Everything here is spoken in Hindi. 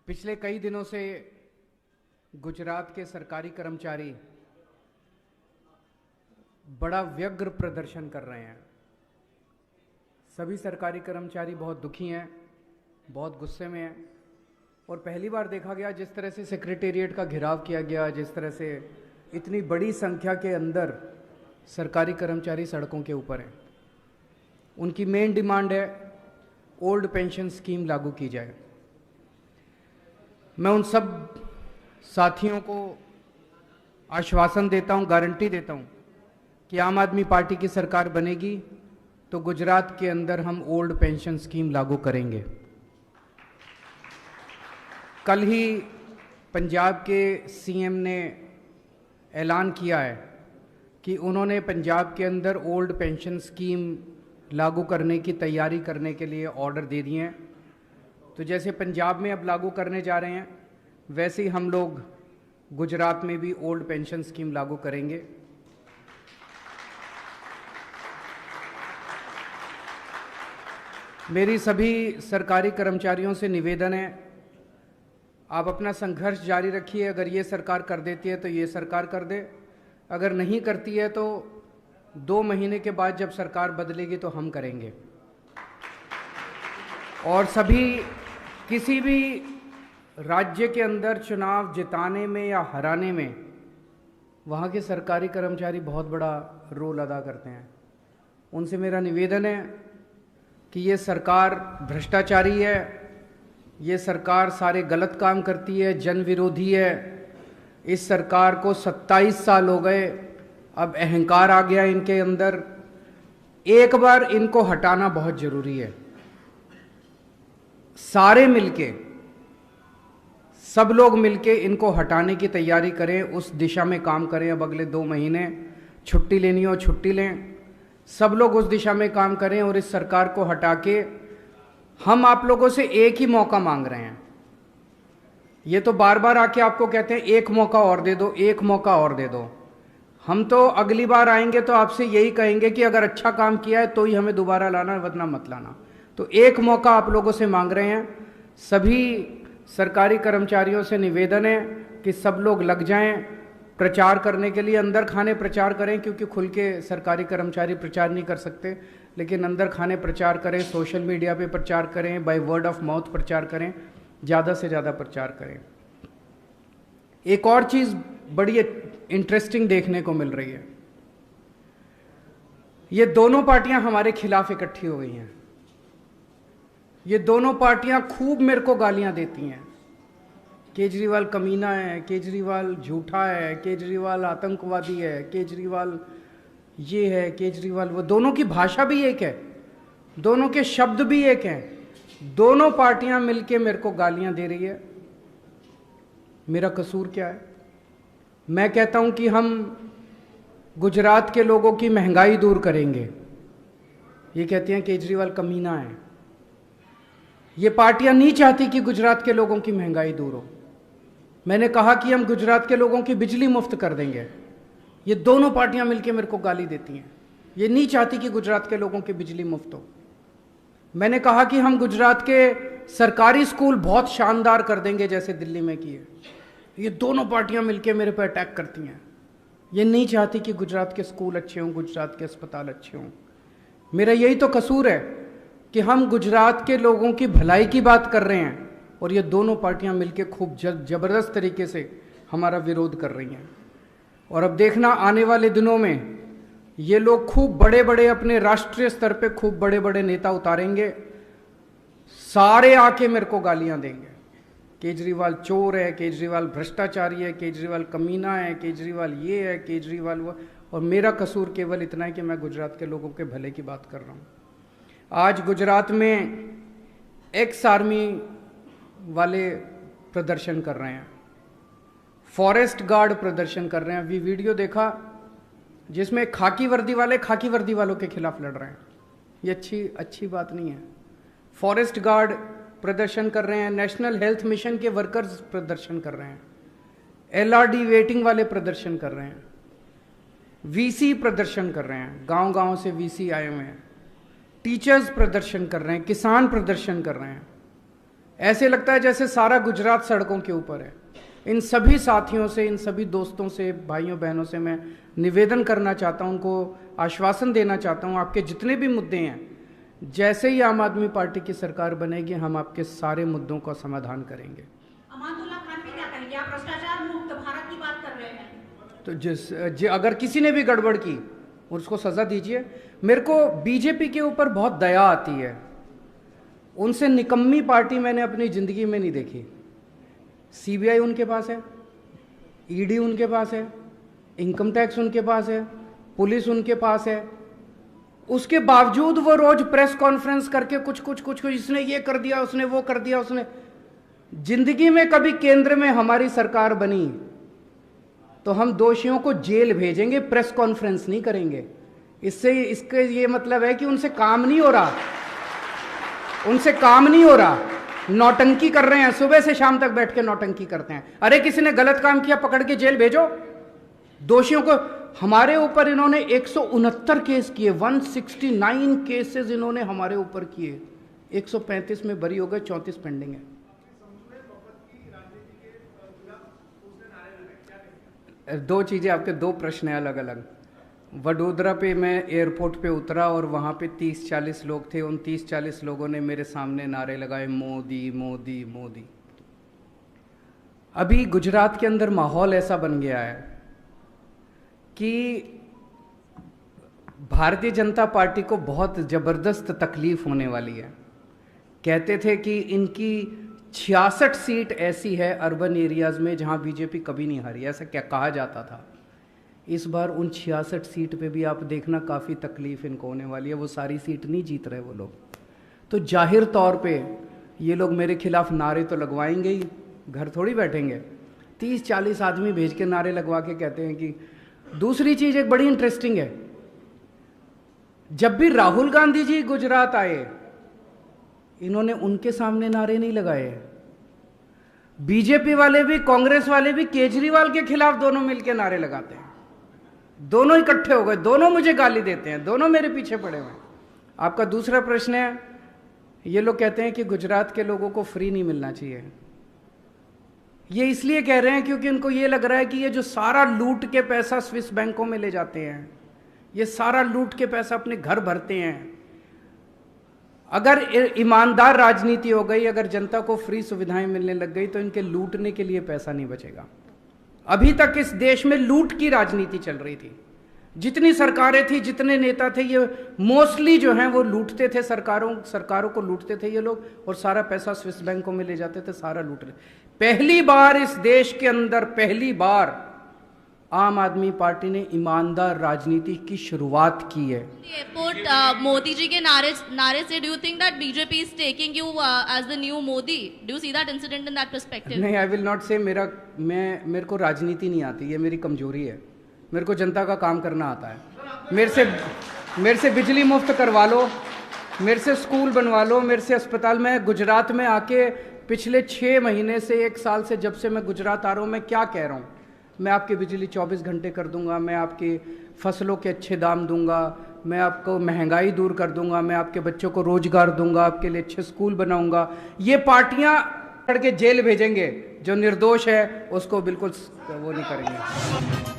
पिछले कई दिनों से गुजरात के सरकारी कर्मचारी बड़ा व्यग्र प्रदर्शन कर रहे हैं। सभी सरकारी कर्मचारी बहुत दुखी हैं, बहुत गुस्से में हैं और पहली बार देखा गया जिस तरह से सेक्रेटेरिएट का घेराव किया गया, जिस तरह से इतनी बड़ी संख्या के अंदर सरकारी कर्मचारी सड़कों के ऊपर हैं। उनकी मेन डिमांड है ओल्ड पेंशन स्कीम लागू की जाए। मैं उन सब साथियों को आश्वासन देता हूं, गारंटी देता हूं कि आम आदमी पार्टी की सरकार बनेगी तो गुजरात के अंदर हम ओल्ड पेंशन स्कीम लागू करेंगे। कल ही पंजाब के सीएम ने ऐलान किया है कि उन्होंने पंजाब के अंदर ओल्ड पेंशन स्कीम लागू करने की तैयारी करने के लिए ऑर्डर दे दिए हैं। तो जैसे पंजाब में अब लागू करने जा रहे हैं, वैसे ही हम लोग गुजरात में भी ओल्ड पेंशन स्कीम लागू करेंगे। मेरी सभी सरकारी कर्मचारियों से निवेदन है, आप अपना संघर्ष जारी रखिए। अगर ये सरकार कर देती है तो ये सरकार कर दे, अगर नहीं करती है तो 2 महीने के बाद जब सरकार बदलेगी तो हम करेंगे। और सभी किसी भी राज्य के अंदर चुनाव जिताने में या हराने में वहाँ के सरकारी कर्मचारी बहुत बड़ा रोल अदा करते हैं। उनसे मेरा निवेदन है कि ये सरकार भ्रष्टाचारी है, ये सरकार सारे गलत काम करती है, जन विरोधी है। इस सरकार को 27 साल हो गए, अब अहंकार आ गया इनके अंदर। एक बार इनको हटाना बहुत जरूरी है। सारे मिलके, सब लोग मिलके इनको हटाने की तैयारी करें, उस दिशा में काम करें। अब अगले 2 महीने छुट्टी लेनी हो छुट्टी लें, सब लोग उस दिशा में काम करें और इस सरकार को हटा के हम आप लोगों से एक ही मौका मांग रहे हैं। ये तो बार बार आके आपको कहते हैं एक मौका और दे दो, एक मौका और दे दो। हम तो अगली बार आएंगे तो आपसे यही कहेंगे कि अगर अच्छा काम किया है तो ही हमें दोबारा लाना, वरना मत लाना। तो एक मौका आप लोगों से मांग रहे हैं। सभी सरकारी कर्मचारियों से निवेदन है कि सब लोग लग जाएं प्रचार करने के लिए। अंदर खाने प्रचार करें, क्योंकि खुल के सरकारी कर्मचारी प्रचार नहीं कर सकते, लेकिन अंदर खाने प्रचार करें, सोशल मीडिया पे प्रचार करें, बाय वर्ड ऑफ माउथ प्रचार करें, ज़्यादा से ज़्यादा प्रचार करें। एक और चीज़ बड़ी इंटरेस्टिंग देखने को मिल रही है, ये दोनों पार्टियां हमारे खिलाफ इकट्ठी हो गई हैं। ये दोनों पार्टियां खूब मेरे को गालियां देती हैं। केजरीवाल कमीना है, केजरीवाल झूठा है, केजरीवाल आतंकवादी है, केजरीवाल ये है, केजरीवाल वो। दोनों की भाषा भी एक है, दोनों के शब्द भी एक हैं। दोनों पार्टियां मिलके मेरे को गालियां दे रही है। मेरा कसूर क्या है? मैं कहता हूं कि हम गुजरात के लोगों की महंगाई दूर करेंगे। ये कहते हैं केजरीवाल कमीना है। ये पार्टियां नहीं चाहती कि गुजरात के लोगों की महंगाई दूर हो। मैंने कहा कि हम गुजरात के लोगों की बिजली मुफ्त कर देंगे। ये दोनों पार्टियां मिलकर मेरे को गाली देती हैं। ये नहीं चाहती कि गुजरात के लोगों की बिजली मुफ्त हो। मैंने कहा कि हम गुजरात के सरकारी स्कूल बहुत शानदार कर देंगे जैसे दिल्ली में किए। ये दोनों पार्टियां मिलकर मेरे पर अटैक करती हैं। ये नहीं चाहती कि गुजरात के स्कूल अच्छे हों, गुजरात के अस्पताल अच्छे हों। मेरा यही तो कसूर है कि हम गुजरात के लोगों की भलाई की बात कर रहे हैं और ये दोनों पार्टियां मिलकर खूब जबरदस्त तरीके से हमारा विरोध कर रही हैं। और अब देखना आने वाले दिनों में ये लोग खूब बड़े बड़े अपने राष्ट्रीय स्तर पे खूब बड़े बड़े नेता उतारेंगे, सारे आके मेरे को गालियां देंगे। केजरीवाल चोर है, केजरीवाल भ्रष्टाचारी है, केजरीवाल कमीना है, केजरीवाल ये है, केजरीवाल वो। और मेरा कसूर केवल इतना है कि मैं गुजरात के लोगों के भले की बात कर रहा हूँ। आज गुजरात में एक्स आर्मी वाले प्रदर्शन कर रहे हैं, फॉरेस्ट गार्ड प्रदर्शन कर रहे हैं। अभी वीडियो देखा जिसमें खाकी वर्दी वालों के खिलाफ लड़ रहे हैं। ये अच्छी बात नहीं है। फॉरेस्ट गार्ड प्रदर्शन कर रहे हैं, नेशनल हेल्थ मिशन के वर्कर्स प्रदर्शन कर रहे हैं, एलआरडी वेटिंग वाले प्रदर्शन कर रहे हैं, वीसी प्रदर्शन कर रहे हैं, गांव-गांव से वीसी आए हुए हैं, टीचर्स प्रदर्शन कर रहे हैं, किसान प्रदर्शन कर रहे हैं। ऐसे लगता है जैसे सारा गुजरात सड़कों के ऊपर है। इन सभी साथियों से, इन सभी दोस्तों से, भाइयों बहनों से मैं निवेदन करना चाहता हूं, उनको आश्वासन देना चाहता हूं, आपके जितने भी मुद्दे हैं, जैसे ही आम आदमी पार्टी की सरकार बनेगी हम आपके सारे मुद्दों का समाधान करेंगे। अमानुल्लाह खान भी क्या कहेंगे? आप भ्रष्टाचार मुक्त भारत की बात कर रहे हैं, तो अगर किसी ने भी गड़बड़ की उसको सजा दीजिए। मेरे को बीजेपी के ऊपर बहुत दया आती है। उनसे निकम्मी पार्टी मैंने अपनी जिंदगी में नहीं देखी। सीबीआई उनके पास है, ईडी उनके पास है, इनकम टैक्स उनके पास है, पुलिस उनके पास है, उसके बावजूद वो रोज प्रेस कॉन्फ्रेंस करके कुछ इसने ये कर दिया, उसने वो कर दिया, उसने। जिंदगी में कभी केंद्र में हमारी सरकार बनी तो हम दोषियों को जेल भेजेंगे, प्रेस कॉन्फ्रेंस नहीं करेंगे। इसके ये मतलब है कि उनसे काम नहीं हो रहा, उनसे काम नहीं हो रहा, नौटंकी कर रहे हैं, सुबह से शाम तक बैठ के नौटंकी करते हैं। अरे किसी ने गलत काम किया, पकड़ के जेल भेजो दोषियों को। हमारे ऊपर इन्होंने 169 केस किए, 169 केसेस इन्होंने हमारे ऊपर किए। 135 में बरी हो गए, 34 पेंडिंग है। दो चीजें, आपके दो प्रश्न हैं अलग अलग। वडोदरा पे मैं एयरपोर्ट पे उतरा और वहाँ पे 30-40 लोग थे। उन 30-40 लोगों ने मेरे सामने नारे लगाए, मोदी मोदी मोदी। अभी गुजरात के अंदर माहौल ऐसा बन गया है कि भारतीय जनता पार्टी को बहुत ज़बरदस्त तकलीफ होने वाली है। कहते थे कि इनकी 66 सीट ऐसी है अर्बन एरियाज़ में जहाँ बीजेपी कभी नहीं हारी, ऐसा क्या कहा जाता था। इस बार उन 66 सीट पे भी आप देखना काफ़ी तकलीफ इनको होने वाली है। वो सारी सीट नहीं जीत रहे वो लोग, तो जाहिर तौर पे ये लोग मेरे खिलाफ नारे तो लगवाएंगे ही, घर थोड़ी बैठेंगे। 30-40 आदमी भेज के नारे लगवा के कहते हैं कि। दूसरी चीज़ एक बड़ी इंटरेस्टिंग है, जब भी राहुल गांधी जी गुजरात आए इन्होंने उनके सामने नारे नहीं लगाए। बीजेपी वाले भी, कांग्रेस वाले भी केजरीवाल के खिलाफ दोनों मिलकर नारे लगाते हैं। दोनों इकट्ठे हो गए, दोनों मुझे गाली देते हैं, दोनों मेरे पीछे पड़े हुए हैं। आपका दूसरा प्रश्न है, ये लोग कहते हैं कि गुजरात के लोगों को फ्री नहीं मिलना चाहिए। ये इसलिए कह रहे हैं क्योंकि उनको ये लग रहा है कि ये जो सारा लूट के पैसा स्विस बैंकों में ले जाते हैं, ये सारा लूट के पैसा अपने घर भरते हैं। अगर ईमानदार राजनीति हो गई, अगर जनता को फ्री सुविधाएं मिलने लग गई तो इनके लूटने के लिए पैसा नहीं बचेगा। अभी तक इस देश में लूट की राजनीति चल रही थी। जितनी सरकारें थी, जितने नेता थे, ये मोस्टली जो हैं वो लूटते थे, सरकारों को लूटते थे ये लोग, और सारा पैसा स्विस बैंकों में ले जाते थे, सारा लूट रहे। पहली बार इस देश के अंदर, पहली बार आम आदमी पार्टी ने ईमानदार राजनीति की शुरुआत की है। एयरपोर्ट मोदी जी के नारे से, do you think that BJP is taking you as the new Modi? Do you see that incident in that perspective? नहीं, आई विल नॉट से। मेरे को राजनीति नहीं आती, ये मेरी कमजोरी है। मेरे को जनता का काम करना आता है। मेरे से बिजली मुफ्त करवा लो, मेरे से स्कूल बनवा लो, मेरे से अस्पताल में। गुजरात में आके पिछले 6 महीने से, 1 साल से, जब से मैं गुजरात आ रहा हूँ, मैं क्या कह रहा हूँ? मैं आपकी बिजली 24 घंटे कर दूंगा, मैं आपकी फसलों के अच्छे दाम दूंगा, मैं आपको महंगाई दूर कर दूंगा, मैं आपके बच्चों को रोजगार दूंगा, आपके लिए अच्छे स्कूल बनाऊंगा। ये पार्टियां पकड़ के जेल भेजेंगे, जो निर्दोष है उसको बिल्कुल वो नहीं करेंगे।